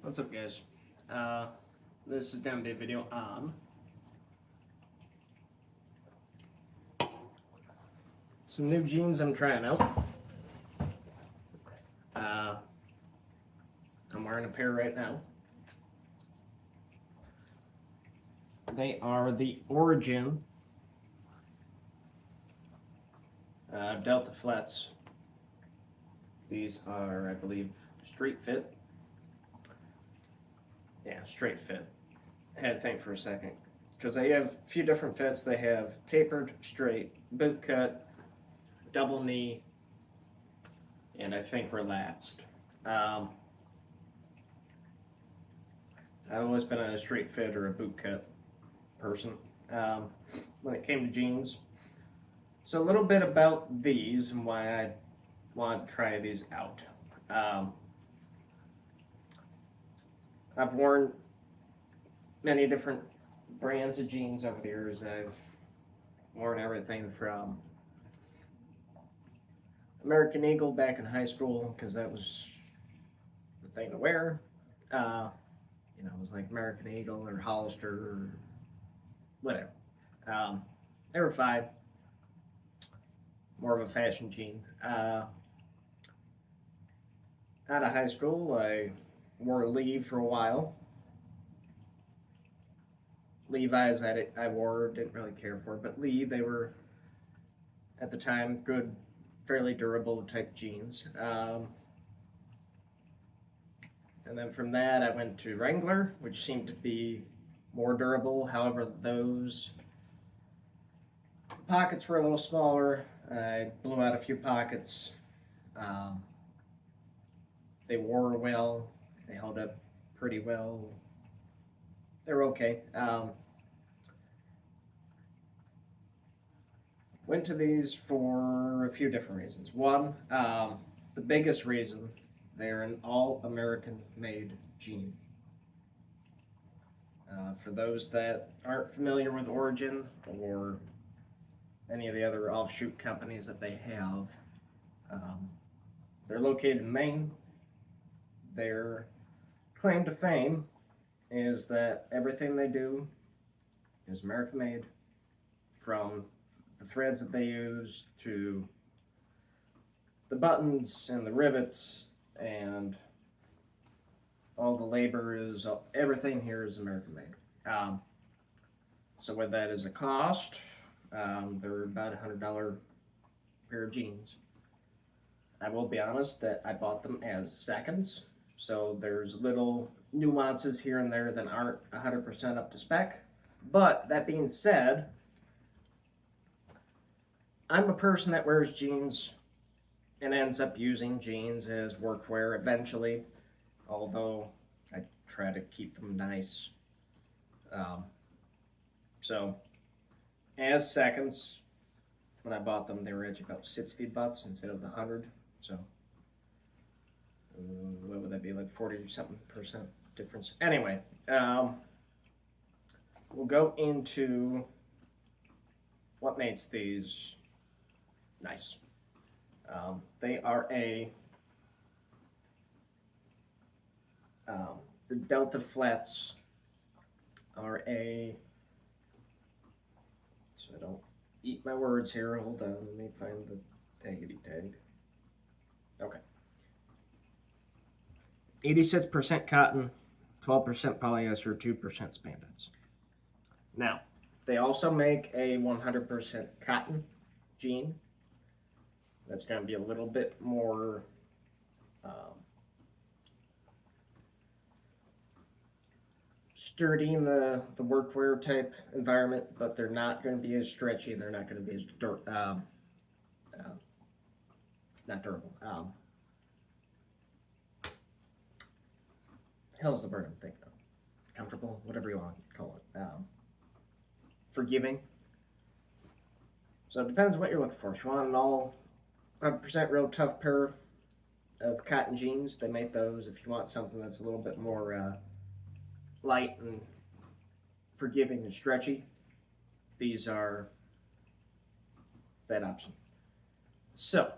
What's up, guys? Uh, this is gonna be a video on some new jeans I'm trying out. Uh, I'm wearing a pair right now. They are the Origin Delta Flats. These are, I believe, straight fit. Yeah, straight fit. I had to think for a second because they have a few different fits. They have tapered, straight, boot cut, double knee, and I think relaxed. Um, I've always been a straight fit or a boot cut person um, when it came to jeans. So a little bit about these and why I wanted to try these out. Um, I've worn many different brands of jeans over the years. I've worn everything from American Eagle back in high school because that was the thing to wear. Uh, it was like American Eagle or Hollister or whatever. Um, they were fine. More of a fashion jean. Out of high school, I wore Lee for a while. Levi's I wore, didn't really care for, but Lee, they were at the time good, fairly durable type jeans. And then from that, I went to Wrangler, which seemed to be more durable. However, those pockets were a little smaller. I blew out a few pockets. Um, they wore well. They held up pretty well. They're okay. Went to these for a few different reasons. One, the biggest reason, they're an all American made jean. For those that aren't familiar with Origin or any of the other offshoot companies that they have, um, they're located in Maine. Their claim to fame is that everything they do is American made, from the threads that they use to the buttons and the rivets and all the labor is everything here is American made. So with that as a cost, they're about $100 pair of jeans. I will be honest that I bought them as seconds, so there's little nuances here and there that aren't 100% up to spec. But that being said, I'm a person that wears jeans and ends up using jeans as workwear eventually, although I try to keep them nice. Um, so, as seconds, when I bought them, they were actually about 60 bucks instead of the 100. So, what would that be, like 40 something percent difference? Anyway, we'll go into what makes these nice. They are the Delta Flats are so I don't eat my words here. Hold on, let me find the taggity tag. Okay. 86% cotton, 12% polyester, 2% spandex. Now, they also make a 100% cotton jean. That's going to be a little bit more sturdy in the workwear type environment, but they're not going to be as stretchy and they're not going to be as not durable. Hell's the word I'm thinking of. Comfortable, whatever you want to call it. Forgiving. So it depends what you're looking for. If you want an all 100% real tough pair of cotton jeans, they make those. If you want something that's a little bit more light and forgiving and stretchy, these are that option. So,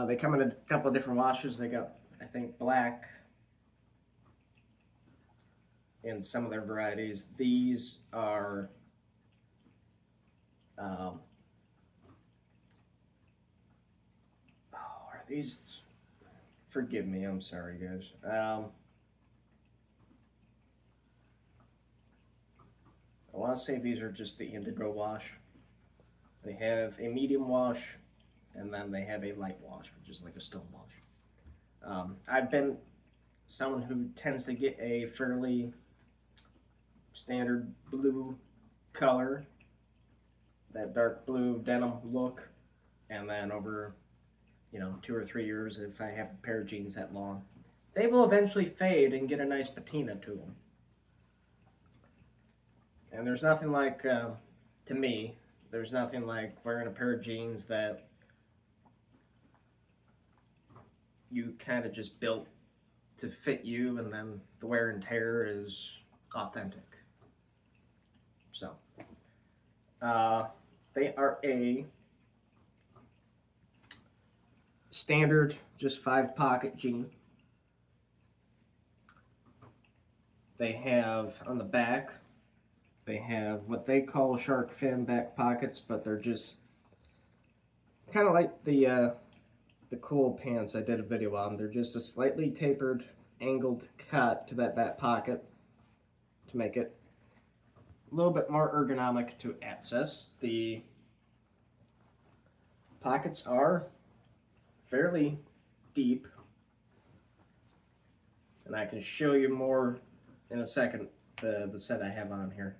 they come in a couple of different washes. They got I think black in some of their varieties. These are are these? Forgive me, I'm sorry, guys. I want to say these are just the indigo wash. They have a medium wash, and then they have a light wash, which is like a stone wash. I've been someone who tends to get a fairly standard blue color, that dark blue denim look, and then over 2 or 3 years, if I have a pair of jeans that long, they will eventually fade and get a nice patina to them. And there's nothing like, to me, there's nothing like wearing a pair of jeans that you kind of just built to fit you, and then the wear and tear is authentic. So, they are a standard, just 5-pocket jean. They have on the back, they have what they call shark fin back pockets, but they're just kind of like the cool pants I did a video on. They're just a slightly tapered, angled cut to that back pocket to make it a little bit more ergonomic to access. The pockets are fairly deep, and I can show you more in a second the set I have on here.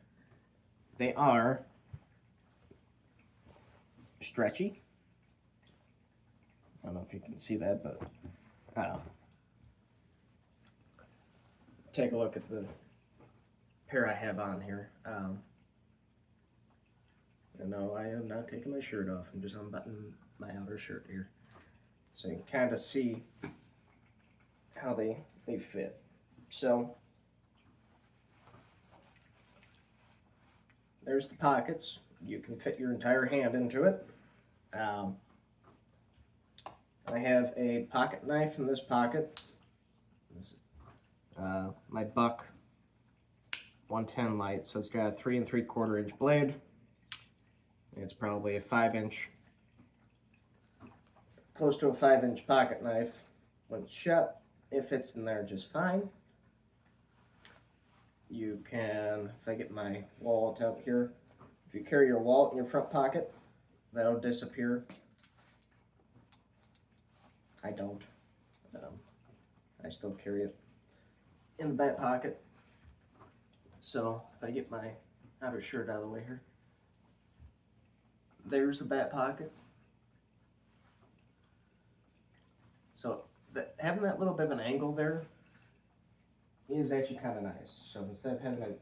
They are stretchy. I don't know if you can see that, but take a look at the pair I have on here. No, I am not taking my shirt off. I'm just unbuttoning my outer shirt here, so you can kind of see how they fit. So there's the pockets. You can fit your entire hand into it. I have a pocket knife in this pocket. This, my Buck 110 light, so it's got a 3 3/4 inch blade. It's probably a 5-inch, close to a 5-inch pocket knife. When it's shut, it fits in there just fine. You can, if I get my wallet out here, if you carry your wallet in your front pocket, that'll disappear. I don't. I still carry it in the back pocket. So if I get my outer shirt out of the way here, there's the back pocket. So having that little bit of an angle there is actually kind of nice. So instead of having to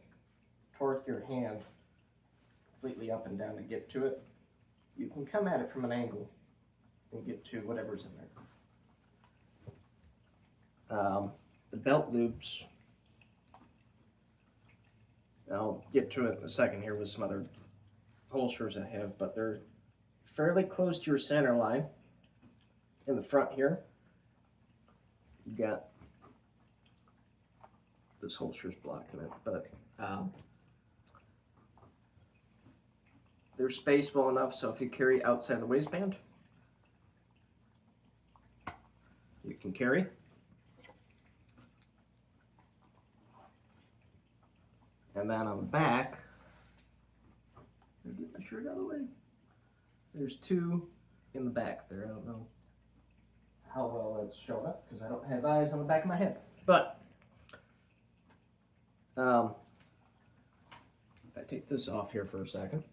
torque your hand completely up and down to get to it, you can come at it from an angle and get to whatever's in there. The belt loops, I'll get to it in a second here with some other holsters I have, but they're fairly close to your center line in the front here. You got this holster's blocking it, but they're spaceful enough so if you carry outside the waistband, you can carry. And then on the back, get my shirt out of the way. There's 2 in the back there. I don't know how well that's showing up because I don't have eyes on the back of my head. But if I take this off here for a second,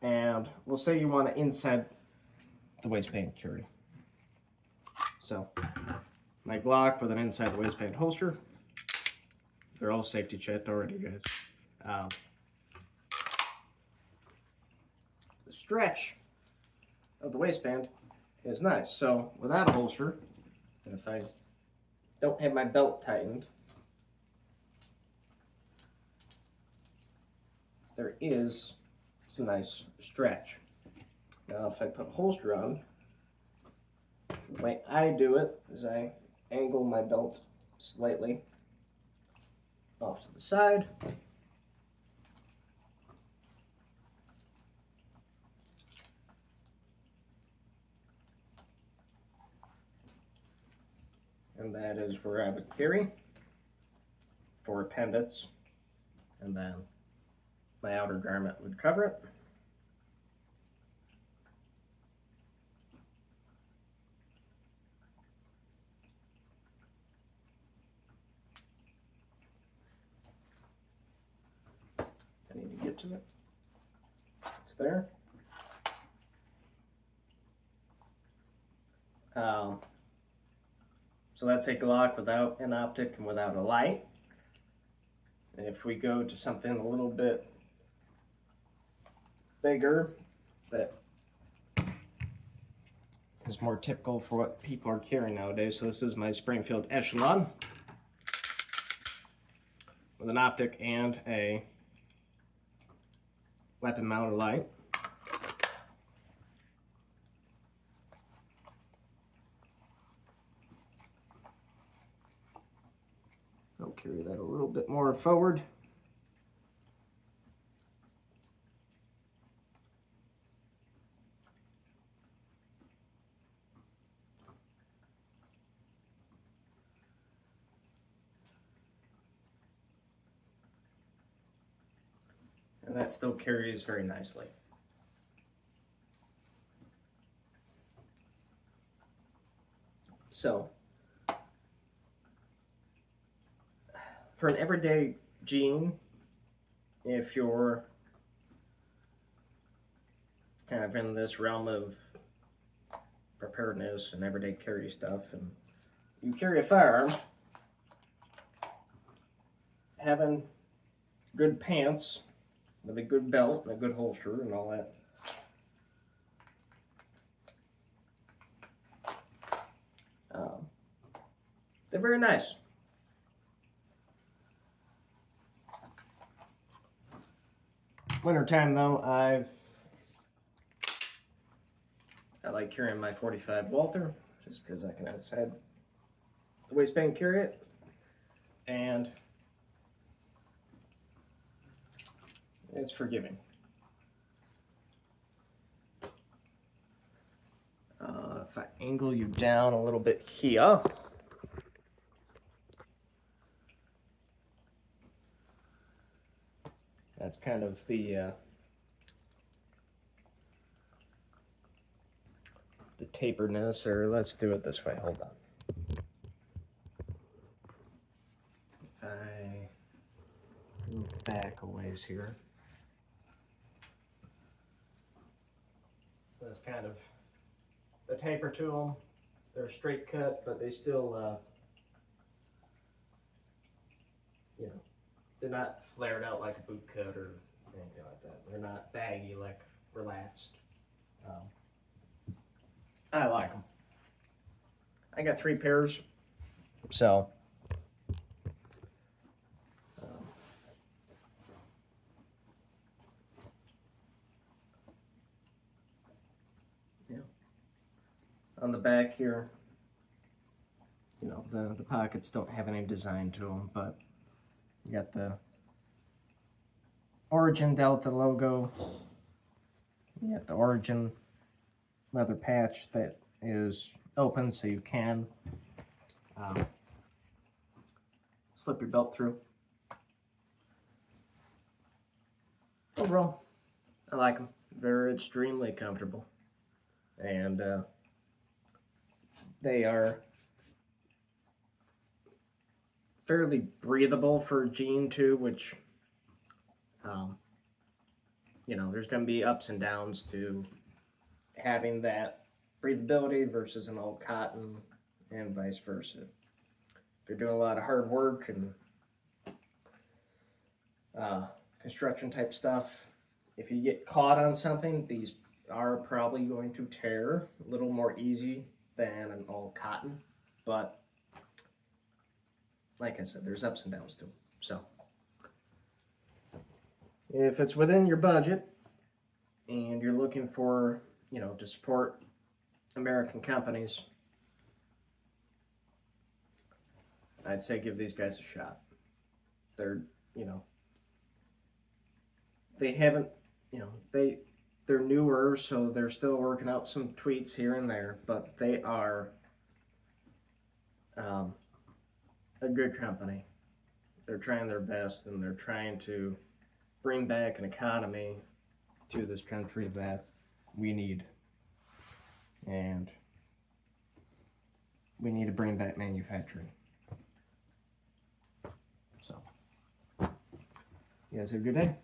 and we'll say you want to inside the waistband carry. So my Glock with an inside the waistband holster. They're all safety checked already, guys. The stretch of the waistband is nice. So without a holster, and if I don't have my belt tightened, there is some nice stretch. Now if I put a holster on, the way I do it is I angle my belt slightly off to the side. And that is where I would carry 4 appendix, and then my outer garment would cover it. I need to get to it. It's there. So that's a Glock without an optic and without a light. And if we go to something a little bit bigger, that is more typical for what people are carrying nowadays. So this is my Springfield Echelon with an optic and a weapon mounted light. I'll carry that a little bit more forward. And that still carries very nicely. So, for an everyday jean, if you're kind of in this realm of preparedness and everyday carry stuff, and you carry a firearm, having good pants with a good belt and a good holster and all that they're very nice. Wintertime though, I like carrying my 45 Walther just because I can outside the waistband carry it, and it's forgiving. If I angle you down a little bit here, that's kind of the taperedness, or let's do it this way. Hold on. If I move back a ways here, that's kind of the taper to them. They're straight cut, but they still, you know, they're not flared out like a boot cut or anything like that. They're not baggy, like relaxed. I like them. I got 3 pairs, so yeah. On the back here, you know, the pockets don't have any design to them, but you got the Origin Delta logo. You got the Origin leather patch that is open, so you can slip your belt through. Overall, I like them. They're extremely comfortable, and they are fairly breathable for jean too, which you know, there's going to be ups and downs to having that breathability versus an all cotton, and vice versa. If you're doing a lot of hard work and construction type stuff, if you get caught on something, these are probably going to tear a little more easy than an all cotton, but like I said, there's ups and downs to them. So if it's within your budget and you're looking for, you know, to support American companies, I'd say give these guys a shot. They're, you know, they haven't, you know, they're newer, so they're still working out some tweaks here and there, but they are a good company. They're trying their best, and they're trying to bring back an economy to this country that we need. And we need to bring back manufacturing. So, you guys have a good day.